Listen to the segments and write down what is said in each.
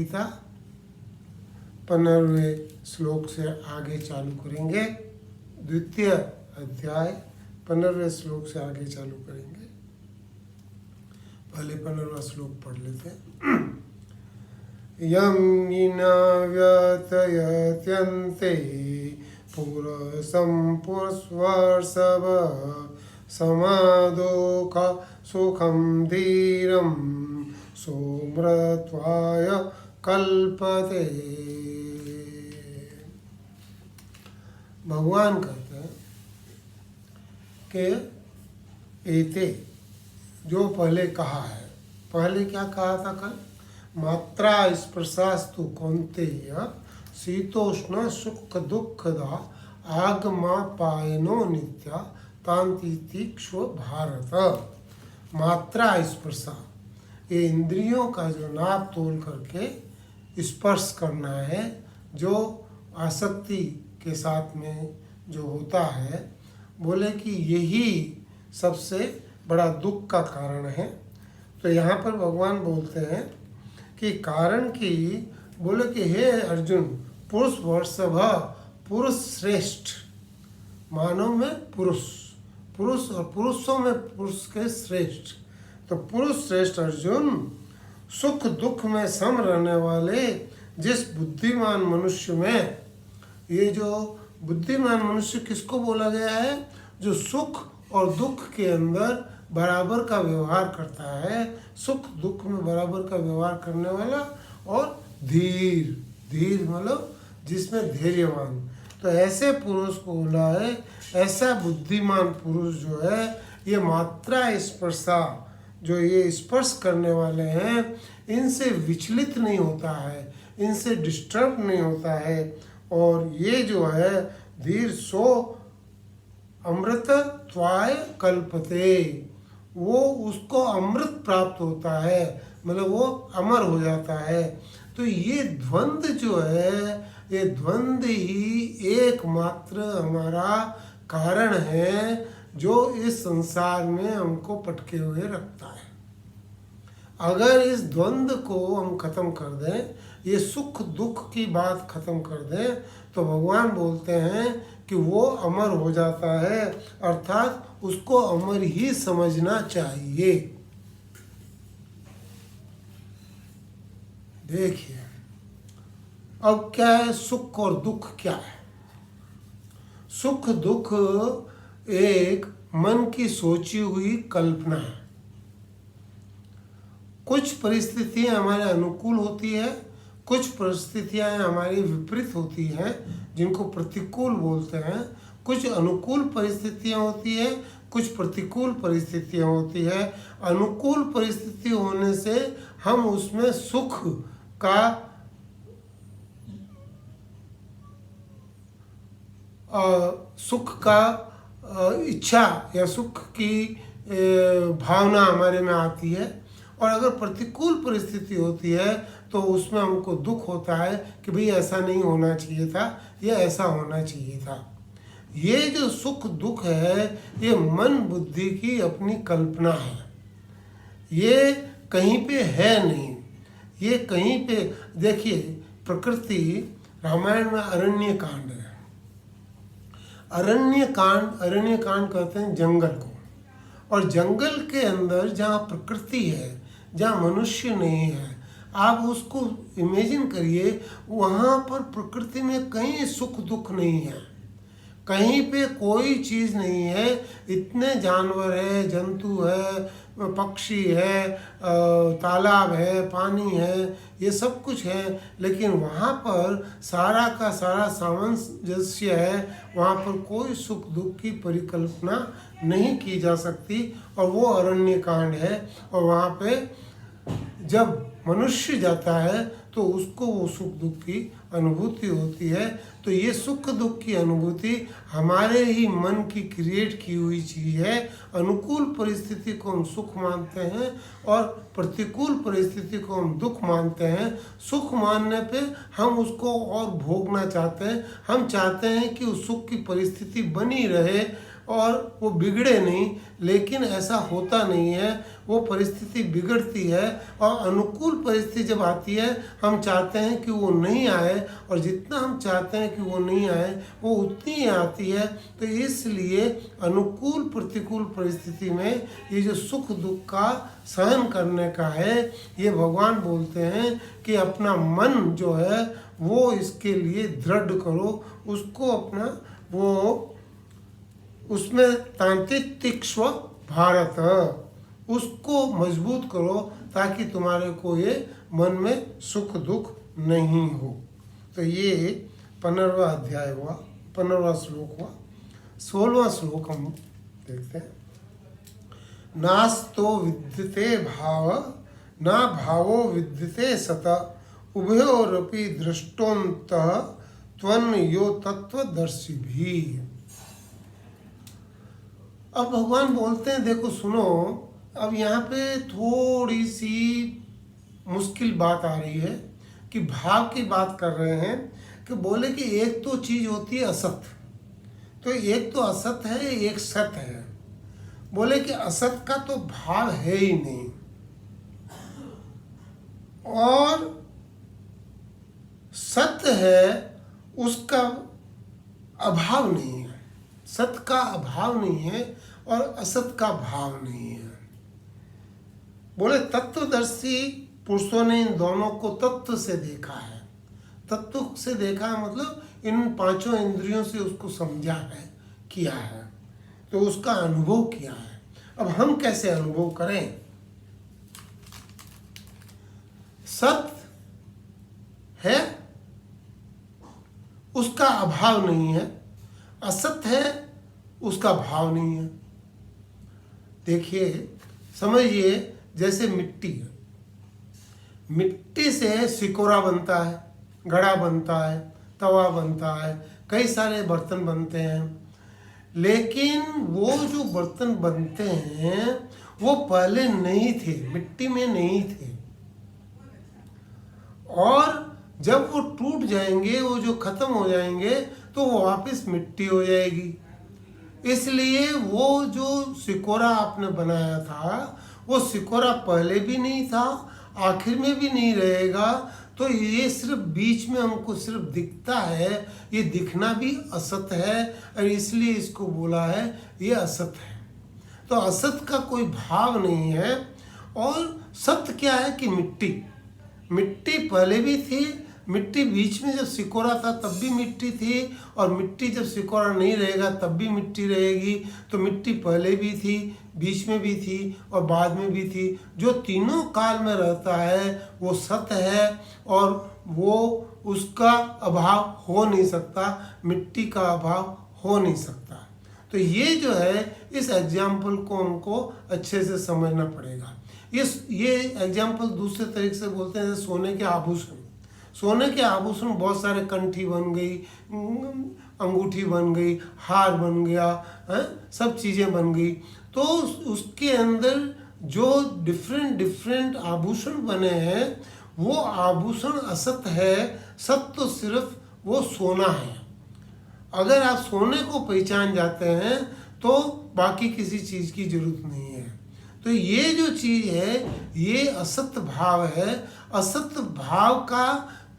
गीता 15वें श्लोक से आगे चालू करेंगे। द्वितीय अध्याय 15वें श्लोक से आगे चालू करेंगे। पहले 15वां श्लोक पढ़ लेते हैं। यं विना व्यतयत्यन्ते पुरसं पुष्वर्षभ समादोख सुखं धीरं सोमृत्वाय कल्पते। भगवान कहते हैं कि एते जो पहले कहा है, पहले क्या कहा था कल? मात्रा स्पर्शास्तु कौन्तेय शीतोष्ण सुख दुखदा आगमा पायनो नित्या तांतितिक्ष्व भारत। मात्रा स्पर्शा, ये इंद्रियों का जो नाप तोल करके स्पर्श करना है, जो आसक्ति के साथ में जो होता है, बोले कि यही सबसे बड़ा दुख का कारण है। तो यहाँ पर भगवान बोलते हैं कि कारण की, बोले कि हे अर्जुन, पुरुष वर्षभ, पुरुष श्रेष्ठ, मानव में पुरुष, पुरुष और पुरुषों में पुरुष के श्रेष्ठ। तो पुरुष श्रेष्ठ अर्जुन, सुख दुख में सम रहने वाले जिस बुद्धिमान मनुष्य में, ये जो बुद्धिमान मनुष्य किसको बोला गया है? जो सुख और दुख के अंदर बराबर का व्यवहार करता है, सुख दुख में बराबर का व्यवहार करने वाला, और धीर, धीर मतलब जिसमें धैर्यवान। तो ऐसे पुरुष को बोला है, ऐसा बुद्धिमान पुरुष जो है, ये मात्रा स्पर्शा, जो ये स्पर्श करने वाले हैं, इनसे विचलित नहीं होता है, इनसे डिस्टर्ब नहीं होता है। और ये जो है धीर सो अमृत त्वाय कल्पते, वो उसको अमृत प्राप्त होता है, मतलब वो अमर हो जाता है। तो ये द्वंद्व जो है, ये द्वंद्व ही एकमात्र हमारा कारण है जो इस संसार में हमको पटके हुए रखता है। अगर इस द्वंद्व को हम खत्म कर दें, ये सुख दुख की बात खत्म कर दें, तो भगवान बोलते हैं कि वो अमर हो जाता है, अर्थात उसको अमर ही समझना चाहिए। देखिए अब क्या है, सुख और दुख क्या है? सुख दुख एक मन की सोची हुई कल्पना है। कुछ परिस्थितियां हमारे अनुकूल होती है, कुछ परिस्थितियां हमारी विपरीत होती हैं, जिनको प्रतिकूल बोलते हैं। कुछ अनुकूल परिस्थितियां होती है, कुछ प्रतिकूल परिस्थितियां होती है। अनुकूल परिस्थिति होने से हम उसमें सुख का इच्छा या सुख की भावना हमारे में आती है। और अगर प्रतिकूल परिस्थिति होती है तो उसमें हमको दुख होता है कि भाई ऐसा नहीं होना चाहिए था, या ऐसा होना चाहिए था। ये जो सुख दुख है, ये मन बुद्धि की अपनी कल्पना है, ये कहीं पे है नहीं। ये कहीं पे देखिए, प्रकृति, रामायण में अरण्य कांड है। अरण्य कांड कहते हैं जंगल को। और जंगल के अंदर जहाँ प्रकृति है, जहाँ मनुष्य नहीं है, आप उसको इमेजिन करिए, वहाँ पर प्रकृति में कहीं सुख दुख नहीं है, कहीं पे कोई चीज़ नहीं है। इतने जानवर है, जंतु है, पक्षी है, तालाब है, पानी है, ये सब कुछ है, लेकिन वहाँ पर सारा का सारा सामंजस्य है। वहाँ पर कोई सुख दुख की परिकल्पना नहीं की जा सकती, और वो अरण्य कांड है। और वहाँ पे जब मनुष्य जाता है तो उसको वो सुख दुख की अनुभूति होती है। तो ये सुख दुख की अनुभूति हमारे ही मन की क्रिएट की हुई चीज़ है। अनुकूल परिस्थिति को हम सुख मानते हैं और प्रतिकूल परिस्थिति को हम दुख मानते हैं। सुख मानने पे हम उसको और भोगना चाहते हैं, हम चाहते हैं कि उस सुख की परिस्थिति बनी रहे, और वो बिगड़े नहीं, लेकिन ऐसा होता नहीं है। वो परिस्थिति बिगड़ती है और अनुकूल परिस्थिति जब आती है हम चाहते हैं कि वो नहीं आए, और जितना हम चाहते हैं कि वो नहीं आए वो उतनी ही आती है। तो इसलिए अनुकूल प्रतिकूल परिस्थिति में ये जो सुख दुख का सहन करने का है, ये भगवान बोलते हैं कि अपना मन जो है वो इसके लिए दृढ़ करो, उसको अपना वो उसमें तांत्रिक तिक्ष्व भारत, उसको मजबूत करो ताकि तुम्हारे को ये मन में सुख दुख नहीं हो। तो ये 15वां अध्याय हुआ, 15वां श्लोक हुआ। 16वां श्लोक हम देखते हैं। नास्तो विद्यते भाव ना भावो विद्यते सत उभयोरपि दृष्टोन्तः त्वन्यो तत्वदर्शी भी। अब भगवान बोलते हैं, देखो सुनो, अब यहाँ पे थोड़ी सी मुश्किल बात आ रही है कि भाव की बात कर रहे हैं कि बोले कि एक तो चीज होती है असत, तो एक तो असत है एक सत है। बोले कि असत का तो भाव है ही नहीं और सत्य है उसका अभाव नहीं है। सत्य का अभाव नहीं है और असत का भाव नहीं है। बोले तत्वदर्शी पुरुषों ने इन दोनों को तत्व से देखा है। तत्व से देखा है मतलब इन पांचों इंद्रियों से उसको समझा है, किया है, तो उसका अनुभव किया है। अब हम कैसे अनुभव करें? सत्य है उसका अभाव नहीं है, असत्य है उसका भाव नहीं है। देखिए समझिए, जैसे मिट्टी है, मिट्टी से सिकोरा बनता है, घड़ा बनता है, तवा बनता है, कई सारे बर्तन बनते हैं। लेकिन वो जो बर्तन बनते हैं वो पहले नहीं थे, मिट्टी में नहीं थे, और जब वो टूट जाएंगे, वो जो खत्म हो जाएंगे, तो वो वापस मिट्टी हो जाएगी। इसलिए वो जो सिकोरा आपने बनाया था वो सिकोरा पहले भी नहीं था, आखिर में भी नहीं रहेगा। तो ये सिर्फ बीच में हमको सिर्फ दिखता है, ये दिखना भी असत है, और इसलिए इसको बोला है ये असत है। तो असत का कोई भाव नहीं है। और सत्य क्या है कि मिट्टी, मिट्टी पहले भी थी, मिट्टी बीच में जब सिकोरा था तब भी मिट्टी थी, और मिट्टी जब सिकोरा नहीं रहेगा तब भी मिट्टी रहेगी। तो मिट्टी पहले भी थी, बीच में भी थी और बाद में भी थी। जो तीनों काल में रहता है वो सत्य है, और वो उसका अभाव हो नहीं सकता, मिट्टी का अभाव हो नहीं सकता। तो ये जो है, इस एग्जाम्पल को हमको अच्छे से समझना पड़ेगा। ये एग्जाम्पल दूसरे तरीके से बोलते हैं, सोने के आभूषण। सोने के आभूषण बहुत सारे, कंठी बन गई, अंगूठी बन गई, हार बन गया, सब चीज़ें बन गई। तो उसके अंदर जो डिफरेंट आभूषण बने हैं वो आभूषण असत है, सत्य तो सिर्फ वो सोना है। अगर आप सोने को पहचान जाते हैं तो बाकी किसी चीज़ की जरूरत नहीं है। तो ये जो चीज़ है ये असत्य भाव है। असत्य भाव का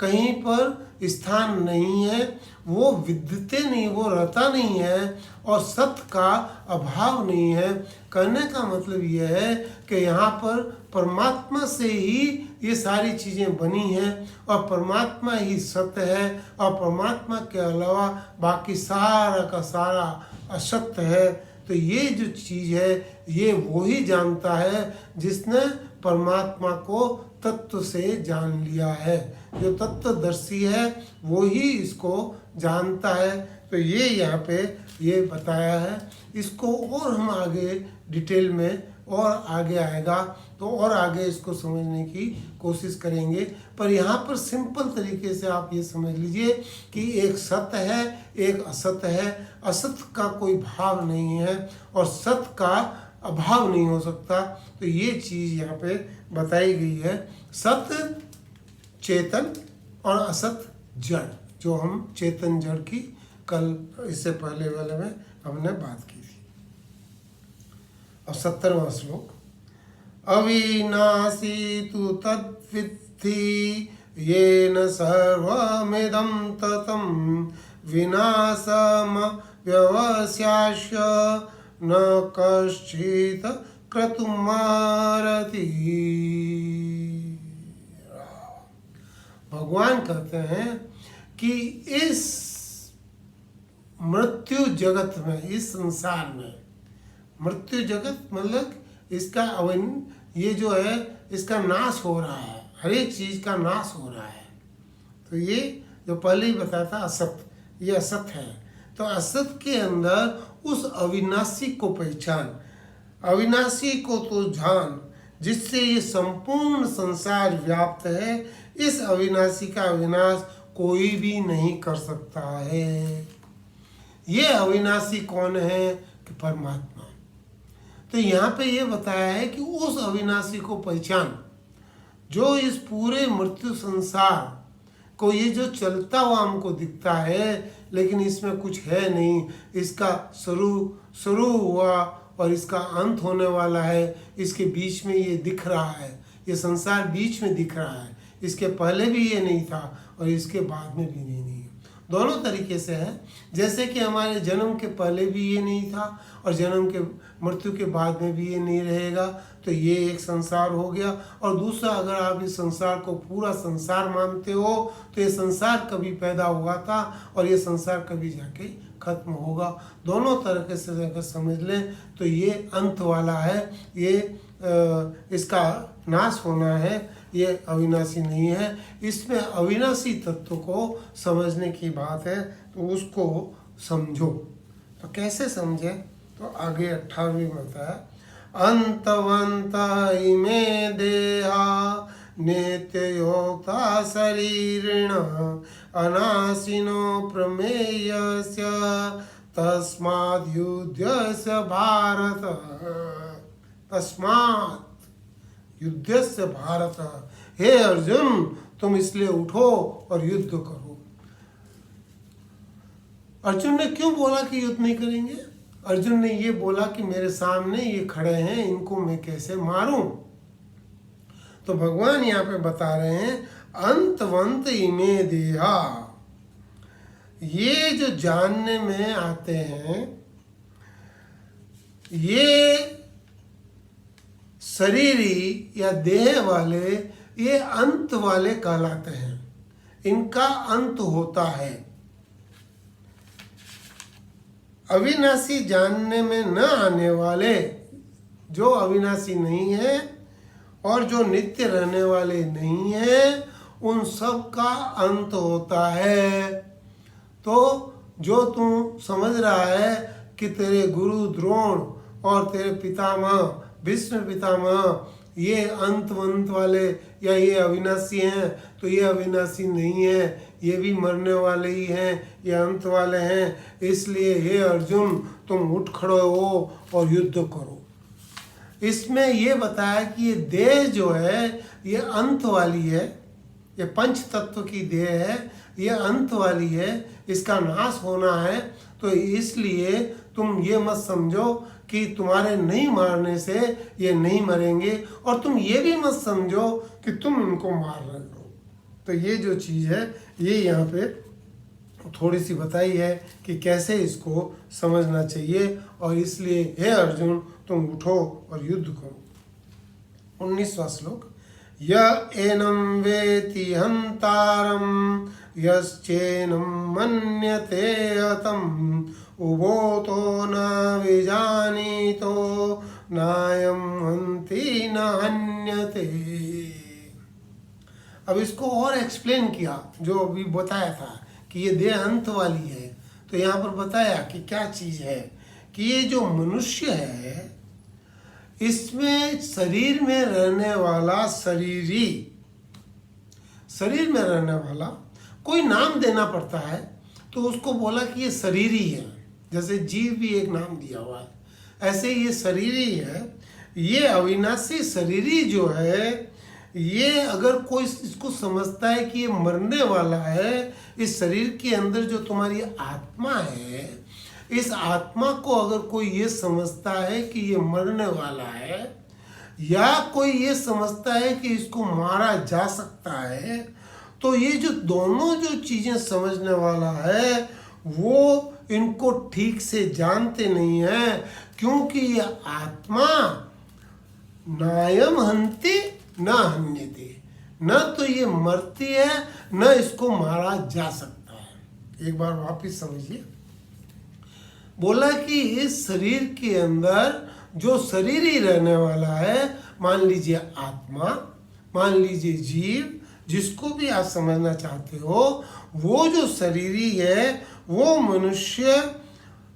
कहीं पर स्थान नहीं है, वो विद्यते नहीं, वो रहता नहीं है, और सत्य का अभाव नहीं है। कहने का मतलब ये है कि यहाँ पर परमात्मा से ही ये सारी चीज़ें बनी हैं, और परमात्मा ही सत्य है, और परमात्मा के अलावा बाकी सारा का सारा असत्य है। तो ये जो चीज़ है ये वो ही जानता है जिसने परमात्मा को तत्व से जान लिया है। जो तत्वदर्शी है वो ही इसको जानता है। तो ये यहाँ पे ये बताया है। इसको और हम आगे डिटेल में और आगे आएगा तो और आगे इसको समझने की कोशिश करेंगे। पर यहाँ पर सिंपल तरीके से आप ये समझ लीजिए कि एक सत्य है, एक असत्य है। असत्य का कोई भाव नहीं है और सत्य का अभाव नहीं हो सकता। तो ये चीज़ यहाँ पे बताई गई है। सत्य चेतन और असत जड़, जो हम चेतन जड़ की कल इससे पहले वाले में हमने बात की थी। और 70वां श्लोक, अविनाशी तु तद्विद्धि येन सर्वमिदं ततं विनाशम व्यवस्यास्य न कश्चित् क्रतुमारति। भगवान कहते हैं कि इस मृत्यु जगत में, इस संसार में, मृत्यु जगत मतलब इसका ये जो है इसका नाश हो रहा है, हर एक चीज का नाश हो रहा है। तो ये जो पहले ही बताया था असत, ये असत है। तो असत के अंदर उस अविनाशी को पहचान, अविनाशी को तो जान, जिससे ये संपूर्ण संसार व्याप्त है। इस अविनाशी का विनाश कोई भी नहीं कर सकता है। ये अविनाशी कौन है? कि परमात्मा। तो यहाँ पे ये बताया है कि उस अविनाशी को पहचान, जो इस पूरे मृत्यु संसार को, ये जो चलता हुआ हमको दिखता है लेकिन इसमें कुछ है नहीं, इसका शुरू हुआ और इसका अंत होने वाला है, इसके बीच में ये दिख रहा है, ये संसार बीच में दिख रहा है। इसके पहले भी ये नहीं था और इसके बाद में भी नहीं है। दोनों तरीके से है, जैसे कि हमारे जन्म के पहले भी ये नहीं था और जन्म के मृत्यु के बाद में भी ये नहीं रहेगा। तो ये एक संसार हो गया। और दूसरा, अगर आप इस संसार को पूरा संसार मानते हो तो ये संसार कभी पैदा हुआ था और ये संसार कभी जाके खत्म होगा। दोनों तरीके से अगर समझ लें तो ये अंत वाला है, ये इसका नाश होना है, ये अविनाशी नहीं है। इसमें अविनाशी तत्व को समझने की बात है, तो उसको समझो। तो कैसे समझे? तो आगे 28वीं में बताया, अंतवंत इमे देहा नित्ययोक्ता शरीरिण अनाशिनो प्रमेयस्य तस्माद् युध्यस्य भारत। तस्मात् युद्धस्य भारत, हे अर्जुन तुम इसलिए उठो और युद्ध करो। अर्जुन ने क्यों बोला कि युद्ध नहीं करेंगे? अर्जुन ने ये बोला कि मेरे सामने ये खड़े हैं, इनको मैं कैसे मारूं? तो भगवान यहाँ पे बता रहे हैं, अंतवंत इमे देहा, ये जो जानने में आते हैं, ये शरीरी या देह वाले, ये अंत वाले कहलाते हैं। इनका अंत होता है। अविनाशी जानने में न आने वाले, जो अविनाशी नहीं है और जो नित्य रहने वाले नहीं है, उन सब का अंत होता है। तो जो तू समझ रहा है कि तेरे गुरु द्रोण और तेरे पितामह भीष्म पितामह ये अंतवंत वाले या ये अविनाशी हैं, तो ये अविनाशी नहीं है, ये भी मरने वाले ही हैं, ये अंत वाले हैं। इसलिए हे अर्जुन तुम उठ खड़े हो और युद्ध करो। इसमें ये बताया कि ये देह जो है ये अंत वाली है, ये पंच तत्व की देह है, ये अंत वाली है, इसका नाश होना है। तो इसलिए तुम ये मत समझो कि तुम्हारे नहीं मारने से ये नहीं मरेंगे, और तुम ये भी मत समझो कि तुम इनको मार रहे हो। तो ये जो चीज़ है ये यहाँ पे थोड़ी सी बताई है कि कैसे इसको समझना चाहिए। और इसलिए हे अर्जुन तुम उठो और युद्ध करो। 19वां श्लोक, य एनं वेति हन्तारं यश्चैनं मन्यते हतम् उभोतो न विजानीतो नायं हन्ति न हन्यते। अब इसको और एक्सप्लेन किया, जो अभी बताया था कि ये देह अंत वाली है। तो यहाँ पर बताया कि क्या चीज़ है कि ये जो मनुष्य है इसमें शरीर में रहने वाला शरीरी, शरीर में रहने वाला कोई नाम देना पड़ता है, तो उसको बोला कि ये शरीरी है। जैसे जीव भी एक नाम दिया हुआ है, ऐसे ये शरीरी है। ये अविनाशी शरीरी जो है, ये अगर कोई इसको समझता है कि ये मरने वाला है, इस शरीर के अंदर जो तुम्हारी आत्मा है इस आत्मा को अगर कोई ये समझता है कि ये मरने वाला है, या कोई ये समझता है कि इसको मारा जा सकता है, तो ये जो दोनों जो चीजें समझने वाला है वो इनको ठीक से जानते नहीं है, क्योंकि ये आत्मा नायम हंति न हन्यते, न तो ये मरती है न इसको मारा जा सकता है। एक बार वापिस समझिए, बोला कि इस शरीर के अंदर जो शरीर ही रहने वाला है, मान लीजिए आत्मा, मान लीजिए जीव, जिसको भी आप समझना चाहते हो, वो जो शरीरी है वो मनुष्य,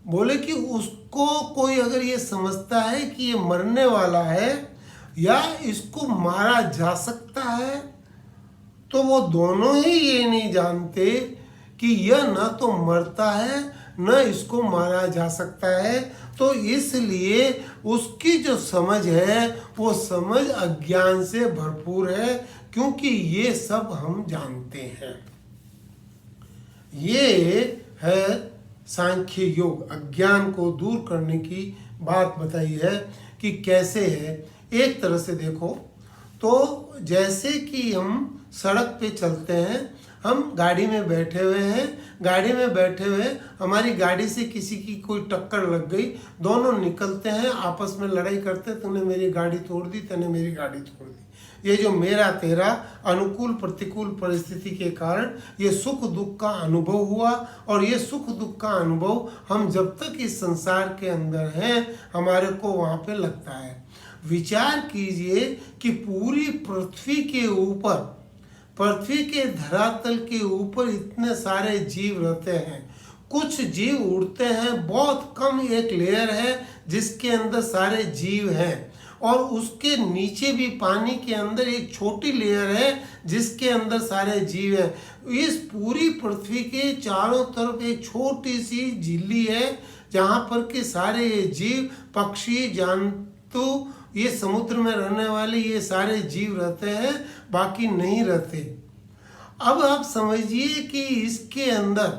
बोले कि उसको कोई अगर ये समझता है कि ये मरने वाला है या इसको मारा जा सकता है, तो वो दोनों ही ये नहीं जानते कि यह न तो मरता है न इसको मारा जा सकता है। तो इसलिए उसकी जो समझ है वो समझ अज्ञान से भरपूर है, क्योंकि ये सब हम जानते हैं। ये है सांख्य योग, अज्ञान को दूर करने की बात बताई है कि कैसे है। एक तरह से देखो तो जैसे कि हम सड़क पे चलते हैं, हम गाड़ी में बैठे हुए हैं, गाड़ी में बैठे हुए हमारी गाड़ी से किसी की कोई टक्कर लग गई, दोनों निकलते हैं, आपस में लड़ाई करते, तूने मेरी गाड़ी तोड़ दी, तूने मेरी गाड़ी तोड़ दी। ये जो मेरा तेरा अनुकूल प्रतिकूल परिस्थिति के कारण ये सुख दुख का अनुभव हुआ, और ये सुख दुख का अनुभव हम जब तक इस संसार के अंदर हैं हमारे को वहाँ पे लगता है। विचार कीजिए कि पूरी पृथ्वी के ऊपर, पृथ्वी के धरातल के ऊपर इतने सारे जीव रहते हैं। कुछ जीव उड़ते हैं, बहुत कम एक लेयर है जिसके अंदर सारे जीव हैं, और उसके नीचे भी पानी के अंदर एक छोटी लेयर है जिसके अंदर सारे जीव हैं। इस पूरी पृथ्वी के चारों तरफ एक छोटी सी झिल्ली है जहाँ पर के सारे जीव, पक्षी, जंतु, ये समुद्र में रहने वाले ये सारे जीव रहते हैं, बाकी नहीं रहते। अब आप समझिए कि इसके अंदर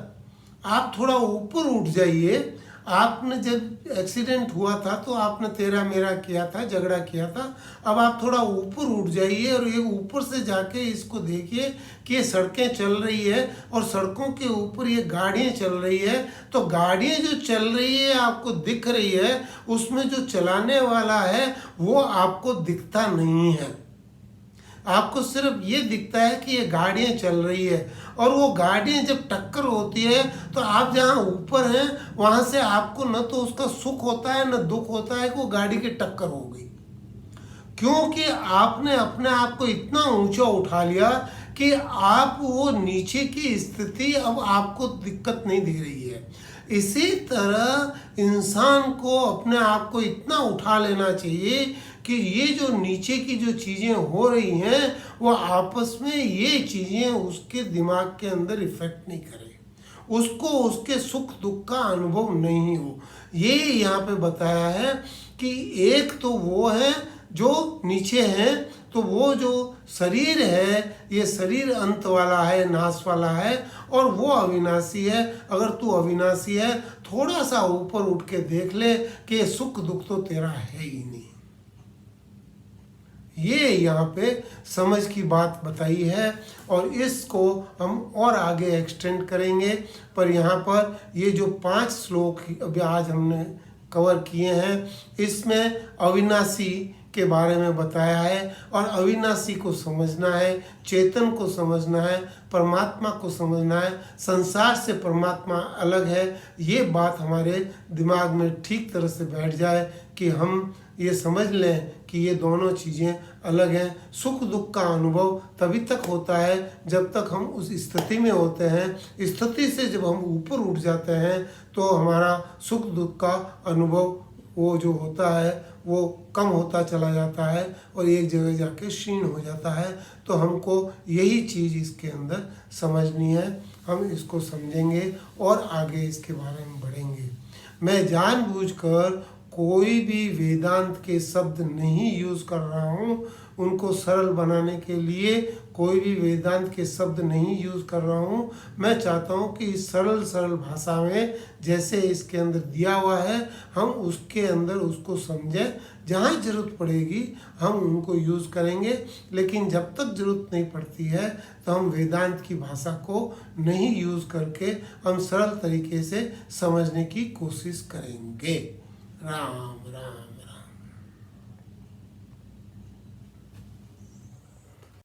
आप थोड़ा ऊपर उठ जाइए। आपने जब एक्सीडेंट हुआ था तो आपने तेरा मेरा किया था, झगड़ा किया था। अब आप थोड़ा ऊपर उठ जाइए और ये ऊपर से जाके इसको देखिए कि ये सड़कें चल रही है और सड़कों के ऊपर ये गाड़ियाँ चल रही है। तो गाड़ियाँ जो चल रही है आपको दिख रही है, उसमें जो चलाने वाला है वो आपको दिखता नहीं है। आपको सिर्फ ये दिखता है कि ये गाड़ियाँ चल रही है, और वो गाड़ियाँ जब टक्कर होती है तो आप जहाँ ऊपर हैं वहाँ से आपको न तो उसका सुख होता है न दुख होता है कि वो गाड़ी की टक्कर हो गई, क्योंकि आपने अपने आप को इतना ऊंचा उठा लिया कि आप वो नीचे की स्थिति अब आपको दिक्कत नहीं दिख रही है। इसी तरह इंसान को अपने आप को इतना उठा लेना चाहिए कि ये जो नीचे की जो चीज़ें हो रही हैं वो आपस में ये चीज़ें उसके दिमाग के अंदर इफेक्ट नहीं करें, उसको उसके सुख दुख का अनुभव नहीं हो। ये यहाँ पे बताया है कि एक तो वो है जो नीचे हैं, तो वो जो शरीर है ये शरीर अंत वाला है, नाश वाला है, और वो अविनाशी है। अगर तू अविनाशी है थोड़ा सा ऊपर उठ के देख ले कि सुख दुख तो तेरा है ही नहीं। ये यहाँ पे समझ की बात बताई है, और इसको हम और आगे एक्सटेंड करेंगे। पर यहाँ पर ये जो 5 श्लोक अभी आज हमने कवर किए हैं, इसमें अविनाशी के बारे में बताया है, और अविनाशी को समझना है, चेतन को समझना है, परमात्मा को समझना है, संसार से परमात्मा अलग है। ये बात हमारे दिमाग में ठीक तरह से बैठ जाए कि हम ये समझ लें कि ये दोनों चीज़ें अलग हैं। सुख दुख का अनुभव तभी तक होता है जब तक हम उस स्थिति में होते हैं। स्थिति से जब हम ऊपर उठ जाते हैं तो हमारा सुख दुख का अनुभव वो जो होता है वो कम होता चला जाता है और एक जगह जाके क्षीण हो जाता है। तो हमको यही चीज़ इसके अंदर समझनी है। हम इसको समझेंगे और आगे इसके बारे में बढ़ेंगे। मैं जानबूझकर कोई भी वेदांत के शब्द नहीं यूज़ कर रहा हूँ, उनको सरल बनाने के लिए कोई भी वेदांत के शब्द नहीं यूज़ कर रहा हूँ। मैं चाहता हूँ कि इस सरल सरल भाषा में जैसे इसके अंदर दिया हुआ है हम उसके अंदर उसको समझें। जहाँ ज़रूरत पड़ेगी हम उनको यूज़ करेंगे, लेकिन जब तक ज़रूरत नहीं पड़ती है तो हम वेदांत की भाषा को नहीं यूज़ करके हम सरल तरीके से समझने की कोशिश करेंगे। राम राम।